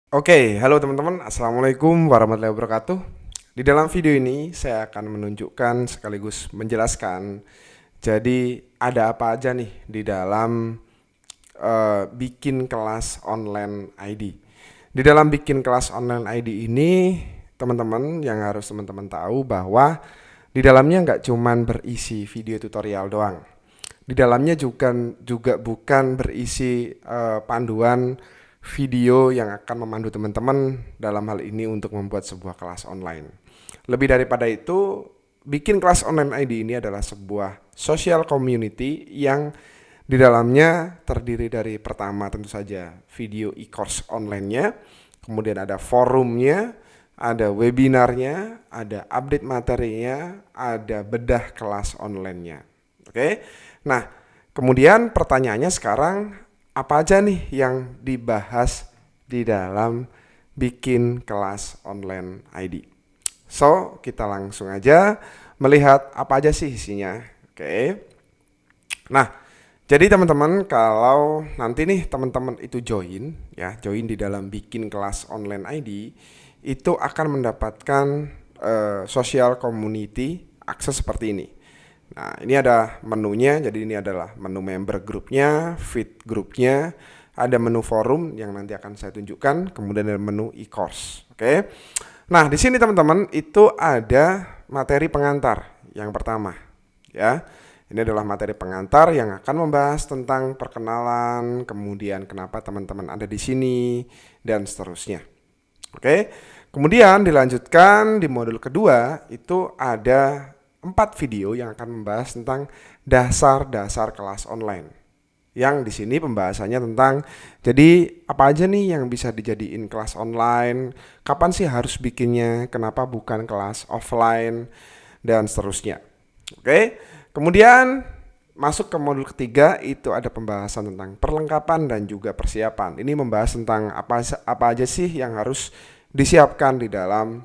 Oke, halo teman-teman. Assalamualaikum warahmatullahi wabarakatuh. Di dalam video ini saya akan menunjukkan sekaligus menjelaskan. Jadi ada apa aja nih di dalam bikin kelas online ID. Di dalam bikin kelas online ID ini, teman-teman yang harus teman-teman tahu bahwa di dalamnya nggak cuman berisi video tutorial doang. Di dalamnya juga bukan berisi panduan video yang akan memandu teman-teman dalam hal ini untuk membuat sebuah kelas online. Lebih daripada itu, bikin kelas online ID ini adalah sebuah social community yang di dalamnya terdiri dari pertama tentu saja video e-course online-nya, kemudian ada forumnya, ada webinarnya, ada update materinya, ada bedah kelas online-nya. Oke. Nah, kemudian pertanyaannya sekarang apa aja nih yang dibahas di dalam bikin kelas online ID. So, kita langsung aja melihat apa aja sih isinya. Oke. Nah, jadi teman-teman kalau nanti nih teman-teman itu join di dalam bikin kelas online ID, itu akan mendapatkan social community akses seperti ini. Nah, ini ada menunya, jadi ini adalah menu member grupnya, feed grupnya, ada menu forum yang nanti akan saya tunjukkan, kemudian ada menu e-course. Oke. Nah, di sini teman-teman itu ada materi pengantar yang pertama, ya. Ini adalah materi pengantar yang akan membahas tentang perkenalan, kemudian kenapa teman-teman ada di sini, dan seterusnya. Oke. Kemudian dilanjutkan di modul kedua itu ada 4 video yang akan membahas tentang dasar-dasar kelas online. Yang di sini pembahasannya tentang jadi apa aja nih yang bisa dijadiin kelas online, kapan sih harus bikinnya, kenapa bukan kelas offline, dan seterusnya. Oke. Kemudian masuk ke modul ketiga itu ada pembahasan tentang perlengkapan dan juga persiapan. Ini membahas tentang apa aja sih yang harus disiapkan di dalam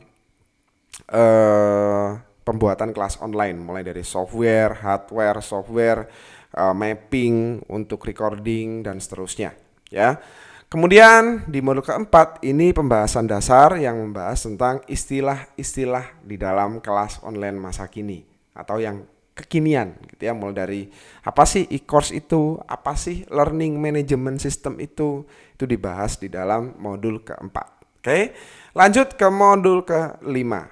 pembuatan kelas online, mulai dari software, hardware, software, mapping untuk recording dan seterusnya, ya. Kemudian di modul keempat ini pembahasan dasar yang membahas tentang istilah-istilah di dalam kelas online masa kini atau yang kekinian gitu ya, mulai dari apa sih e-course itu, apa sih learning management system itu dibahas di dalam modul keempat. Oke. Lanjut ke modul kelima.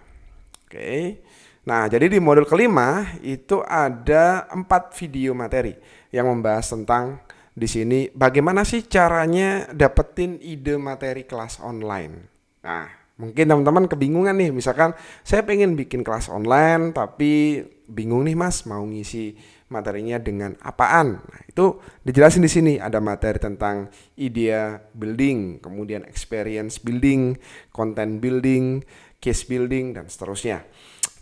Oke. Nah, jadi di modul kelima itu ada 4 video materi yang membahas tentang di sini bagaimana sih caranya dapetin ide materi kelas online. Nah, mungkin teman-teman kebingungan nih, misalkan saya pengen bikin kelas online tapi bingung nih Mas mau ngisi materinya dengan apaan. Nah, itu dijelasin di sini ada materi tentang idea building, kemudian experience building, content building, case building dan seterusnya.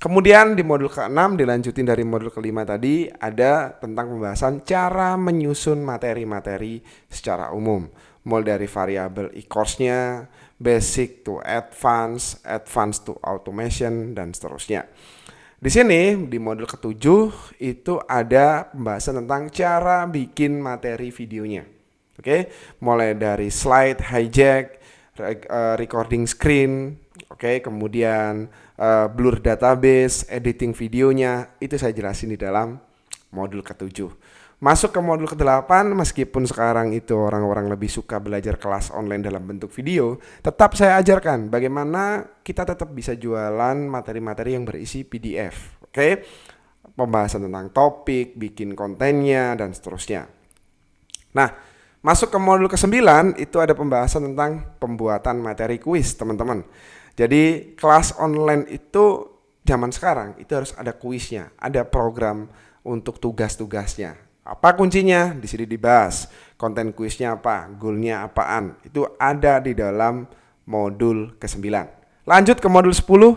Kemudian di modul ke-6 dilanjutin dari modul ke-5 tadi ada tentang pembahasan cara menyusun materi-materi secara umum. Mulai dari variabel e-course-nya, basic to advance, advance to automation dan seterusnya. Di sini di modul ke-7 itu ada pembahasan tentang cara bikin materi videonya. Oke, mulai dari slide hijack, recording screen, oke, kemudian blur database, editing videonya, itu saya jelasin di dalam modul ke-7. Masuk ke modul ke-8, meskipun sekarang itu orang-orang lebih suka belajar kelas online dalam bentuk video, tetap saya ajarkan bagaimana kita tetap bisa jualan materi-materi yang berisi PDF. Oke, pembahasan tentang topik, bikin kontennya, dan seterusnya. Nah, masuk ke modul ke-9 itu ada pembahasan tentang pembuatan materi kuis, teman-teman. Jadi kelas online itu zaman sekarang itu harus ada kuisnya, ada program untuk tugas-tugasnya. Apa kuncinya? Di sini dibahas. Konten kuisnya apa, goalnya apaan. Itu ada di dalam modul ke-9. Lanjut ke modul 10.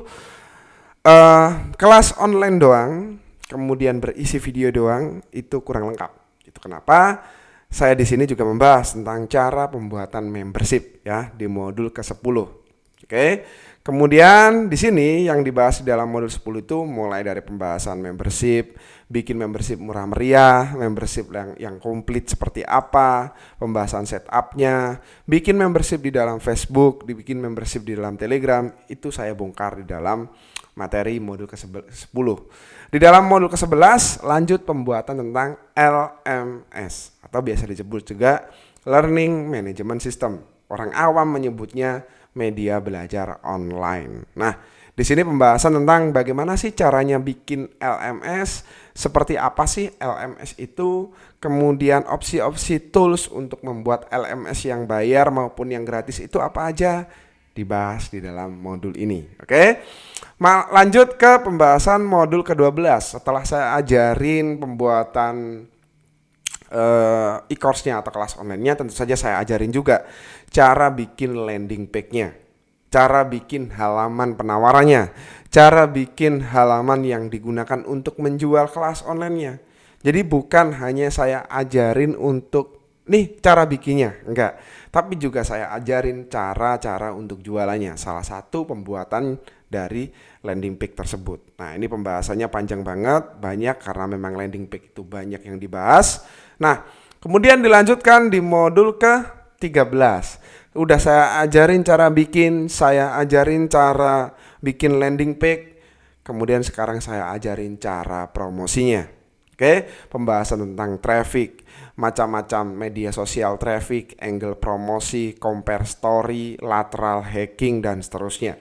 Kelas online doang, kemudian berisi video doang, itu kurang lengkap. Itu kenapa? Saya di sini juga membahas tentang cara pembuatan membership ya di modul ke-10. Oke. Kemudian di sini yang dibahas di dalam modul 10 itu mulai dari pembahasan membership, bikin membership murah meriah, membership yang komplit seperti apa, pembahasan setupnya, bikin membership di dalam Facebook, dibikin membership di dalam Telegram, itu saya bongkar di dalam materi modul ke-10. Di dalam modul ke-11 lanjut pembuatan tentang LMS atau biasa disebut juga Learning Management System. Orang awam menyebutnya media belajar online. Nah, di sini pembahasan tentang bagaimana sih caranya bikin LMS, seperti apa sih LMS itu, kemudian opsi-opsi tools untuk membuat LMS yang bayar maupun yang gratis itu apa aja, dibahas di dalam modul ini. Oke. Lanjut ke pembahasan modul ke-12. Setelah saya ajarin pembuatan e-course-nya atau kelas online-nya, tentu saja saya ajarin juga cara bikin landing page-nya, cara bikin halaman penawarannya, cara bikin halaman yang digunakan untuk menjual kelas online-nya. Jadi bukan hanya saya ajarin untuk nih cara bikinnya, enggak, tapi juga saya ajarin cara-cara untuk jualannya. Salah satu pembuatan dari landing page tersebut. Nah, ini pembahasannya panjang banget, banyak karena memang landing page itu banyak yang dibahas. Nah, kemudian dilanjutkan di modul ke-13. Udah saya ajarin cara bikin, saya ajarin cara bikin landing page, kemudian sekarang saya ajarin cara promosinya. Oke, pembahasan tentang traffic, macam-macam media sosial traffic, angle promosi, compare story, lateral hacking, dan seterusnya.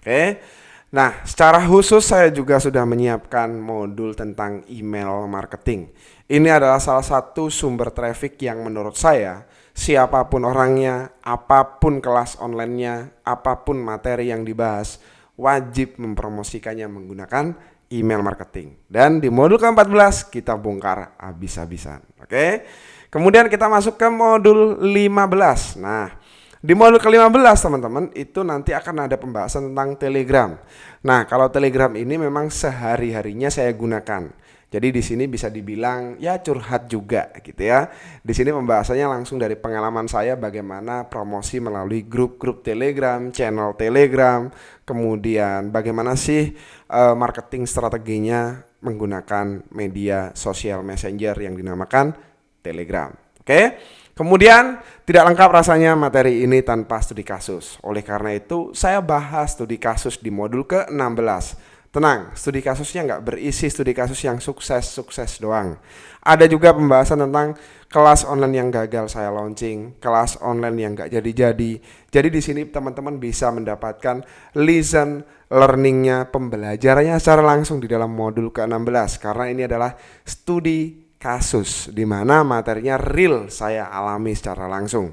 Oke. Nah, secara khusus saya juga sudah menyiapkan modul tentang email marketing. Ini adalah salah satu sumber traffic yang menurut saya, siapapun orangnya, apapun kelas online-nya, apapun materi yang dibahas, wajib mempromosikannya menggunakan email marketing. Dan di modul ke-14 kita bongkar habis-habisan. Oke. Kemudian kita masuk ke modul 15. Nah, di modul ke-15 teman-teman itu nanti akan ada pembahasan tentang Telegram. Nah, kalau Telegram ini memang sehari-harinya saya gunakan. Jadi di sini bisa dibilang ya curhat juga gitu ya. Di sini pembahasannya langsung dari pengalaman saya bagaimana promosi melalui grup-grup Telegram, channel Telegram, kemudian bagaimana sih marketing strateginya menggunakan media sosial messenger yang dinamakan Telegram. Oke. Kemudian tidak lengkap rasanya materi ini tanpa studi kasus. Oleh karena itu saya bahas studi kasus di modul ke-16. Tenang, studi kasusnya nggak berisi studi kasus yang sukses-sukses doang. Ada juga pembahasan tentang kelas online yang gagal saya launching, kelas online yang nggak jadi-jadi. Jadi di sini teman-teman bisa mendapatkan lesson learningnya, pembelajarannya secara langsung di dalam modul ke-16. Karena ini adalah studi kasus di mana materinya real saya alami secara langsung.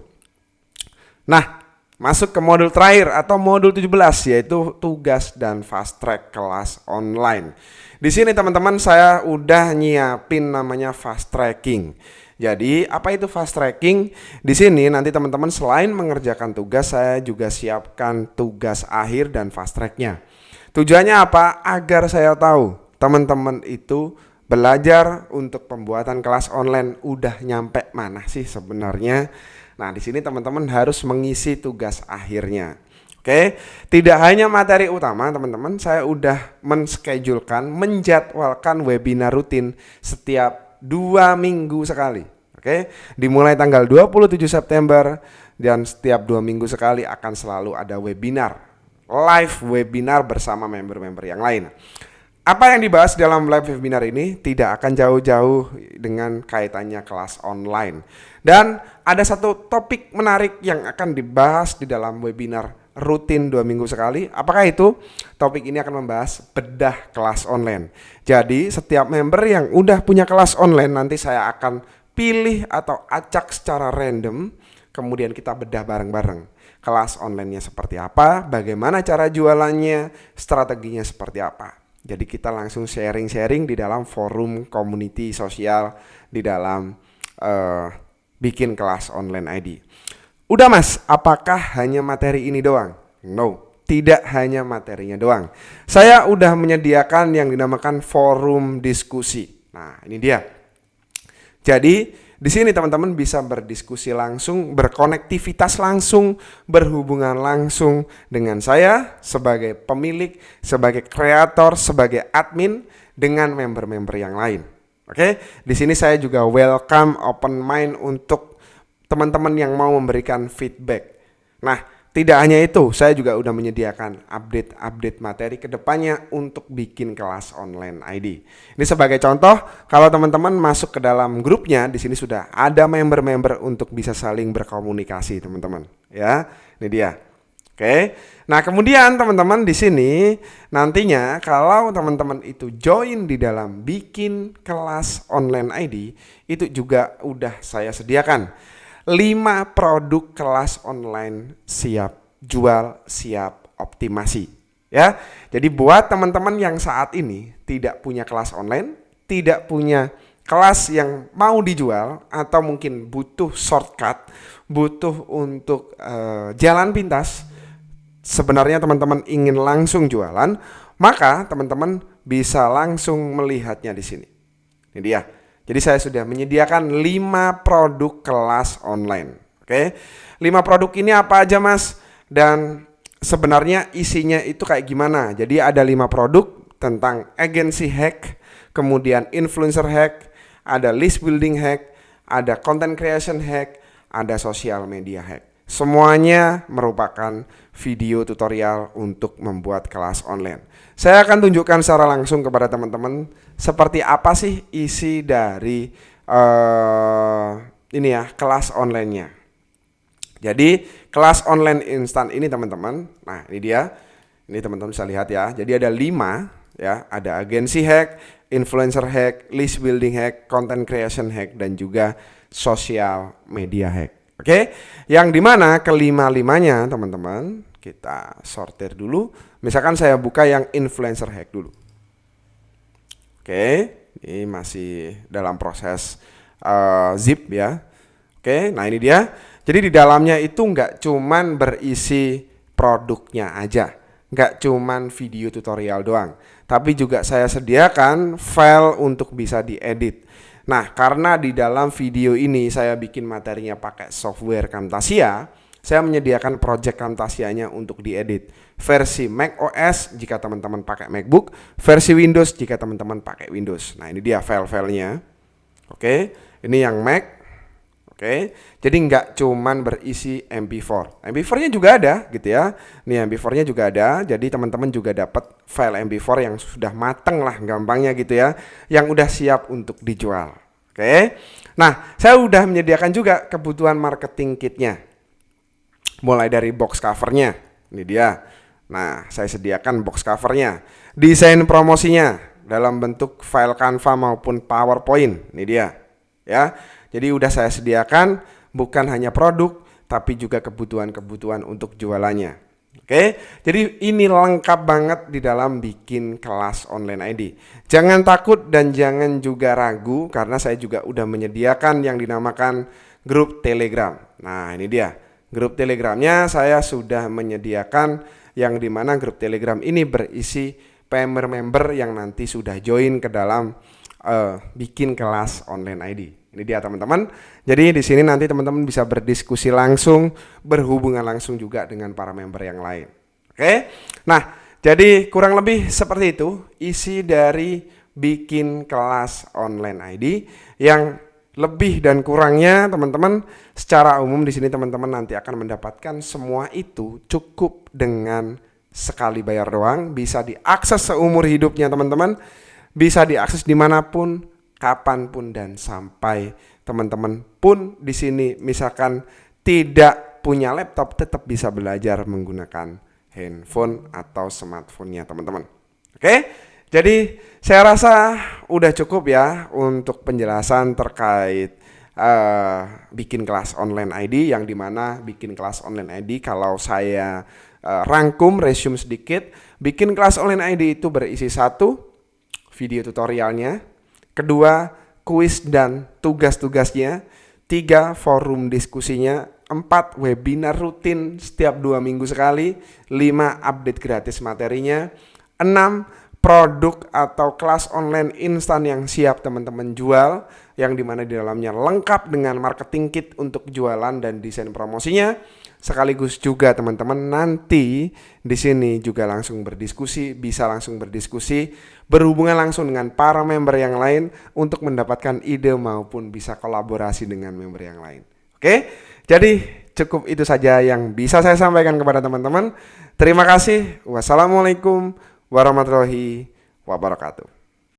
Nah, masuk ke modul terakhir atau modul 17 yaitu tugas dan fast track kelas online. Di sini teman-teman saya udah nyiapin namanya fast tracking. Jadi, apa itu fast tracking? Di sini nanti teman-teman selain mengerjakan tugas, saya juga siapkan tugas akhir dan fast tracknya. Tujuannya apa? Agar saya tahu teman-teman itu belajar untuk pembuatan kelas online udah nyampe mana sih sebenarnya. Nah, di sini teman-teman harus mengisi tugas akhirnya. Oke, tidak hanya materi utama teman-teman, saya udah menschedulekan, menjadwalkan webinar rutin setiap 2 minggu sekali. Oke, dimulai tanggal 27 September dan setiap 2 minggu sekali akan selalu ada webinar, live webinar bersama member-member yang lain. Apa yang dibahas dalam live webinar ini tidak akan jauh-jauh dengan kaitannya kelas online. Dan ada satu topik menarik yang akan dibahas di dalam webinar rutin 2 minggu sekali. Apakah itu? Topik ini akan membahas bedah kelas online. Jadi setiap member yang udah punya kelas online nanti saya akan pilih atau acak secara random. Kemudian kita bedah bareng-bareng. Kelas online-nya seperti apa, bagaimana cara jualannya, strateginya seperti apa. Jadi kita langsung sharing-sharing di dalam forum community sosial di dalam bikin kelas online ID. Udah mas, apakah hanya materi ini doang? No, tidak hanya materinya doang. Saya udah menyediakan yang dinamakan forum diskusi. Nah ini dia. Jadi Di sini teman-teman bisa berdiskusi langsung, berkonektivitas langsung, berhubungan langsung dengan saya sebagai pemilik, sebagai kreator, sebagai admin dengan member-member yang lain. Oke, di sini saya juga welcome open mind untuk teman-teman yang mau memberikan feedback. Nah, tidak hanya itu, saya juga udah menyediakan update materi kedepannya untuk bikin kelas online ID. Ini sebagai contoh, kalau teman-teman masuk ke dalam grupnya, di sini sudah ada member-member untuk bisa saling berkomunikasi, teman-teman. Ya, ini dia. Oke. Nah, kemudian teman-teman di sini nantinya kalau teman-teman itu join di dalam bikin kelas online ID, itu juga udah saya sediakan 5 produk kelas online siap jual, siap optimasi. Ya. Jadi buat teman-teman yang saat ini tidak punya kelas online, tidak punya kelas yang mau dijual atau mungkin butuh shortcut, butuh untuk jalan pintas, sebenarnya teman-teman ingin langsung jualan, maka teman-teman bisa langsung melihatnya di sini. Ini dia. Jadi saya sudah menyediakan 5 produk kelas online. Oke. 5 produk ini apa aja, Mas? Dan sebenarnya isinya itu kayak gimana? Jadi ada 5 produk tentang agency hack, kemudian influencer hack, ada list building hack, ada content creation hack, ada social media hack. Semuanya merupakan video tutorial untuk membuat kelas online. Saya akan tunjukkan secara langsung kepada teman-teman seperti apa sih isi dari ini ya, kelas online-nya. Jadi kelas online instan ini teman-teman, nah ini dia, ini teman-teman bisa lihat ya. Jadi ada 5 ya, ada agency hack, influencer hack, list building hack, content creation hack, dan juga social media hack. Oke, yang dimana kelima-limanya teman-teman kita sortir dulu. Misalkan saya buka yang influencer hack dulu. Oke, ini masih dalam proses zip ya. Oke, nah ini dia. Jadi di dalamnya itu nggak cuman berisi produknya aja, nggak cuman video tutorial doang, tapi juga saya sediakan file untuk bisa diedit. Nah, karena di dalam video ini saya bikin materinya pakai software Camtasia, saya menyediakan project Camtasianya untuk diedit. Versi Mac OS jika teman-teman pakai MacBook, versi Windows jika teman-teman pakai Windows. Nah, ini dia file-filenya. Oke, ini yang Mac. Oke, jadi nggak cuman berisi MP4. MP4-nya juga ada gitu ya. Nih MP4-nya juga ada. Jadi teman-teman juga dapat file MP4 yang sudah mateng lah gampangnya gitu ya, yang udah siap untuk dijual. Oke. Nah, saya udah menyediakan juga kebutuhan marketing kitnya. Mulai dari box covernya. Ini dia. Nah, saya sediakan box covernya. Desain promosinya dalam bentuk file Canva maupun PowerPoint. Ini dia. Ya. Jadi udah saya sediakan bukan hanya produk tapi juga kebutuhan-kebutuhan untuk jualannya. Oke, jadi ini lengkap banget di dalam bikin kelas online ID. Jangan takut dan jangan juga ragu karena saya juga udah menyediakan yang dinamakan grup Telegram. Nah, ini dia. Grup Telegramnya saya sudah menyediakan yang dimana grup Telegram ini berisi member-member yang nanti sudah join ke dalam bikin kelas online ID. Ini dia teman-teman. Jadi di sini nanti teman-teman bisa berdiskusi langsung, berhubungan langsung juga dengan para member yang lain. Oke. Nah, jadi kurang lebih seperti itu isi dari bikin kelas online ID. Yang lebih dan kurangnya teman-teman secara umum di sini teman-teman nanti akan mendapatkan semua itu cukup dengan sekali bayar doang, bisa diakses seumur hidupnya teman-teman, bisa diakses dimanapun, kapanpun, dan sampai teman-teman pun di sini misalkan tidak punya laptop tetap bisa belajar menggunakan handphone atau smartphone-nya teman-teman. Oke, jadi saya rasa udah cukup ya untuk penjelasan terkait bikin kelas online ID, yang dimana bikin kelas online ID kalau saya rangkum resume sedikit, bikin kelas online ID itu berisi 1 video tutorialnya, 2 kuis dan tugas-tugasnya, 3 forum diskusinya, 4 webinar rutin setiap 2 minggu sekali, 5 update gratis materinya, 6 produk atau kelas online instan yang siap teman-teman jual, yang dimana di dalamnya lengkap dengan marketing kit untuk jualan dan desain promosinya. Sekaligus juga teman-teman nanti di sini juga langsung berdiskusi, bisa langsung berdiskusi, berhubungan langsung dengan para member yang lain untuk mendapatkan ide maupun bisa kolaborasi dengan member yang lain. Oke, jadi cukup itu saja yang bisa saya sampaikan kepada teman-teman. Terima kasih. Wassalamualaikum warahmatullahi wabarakatuh.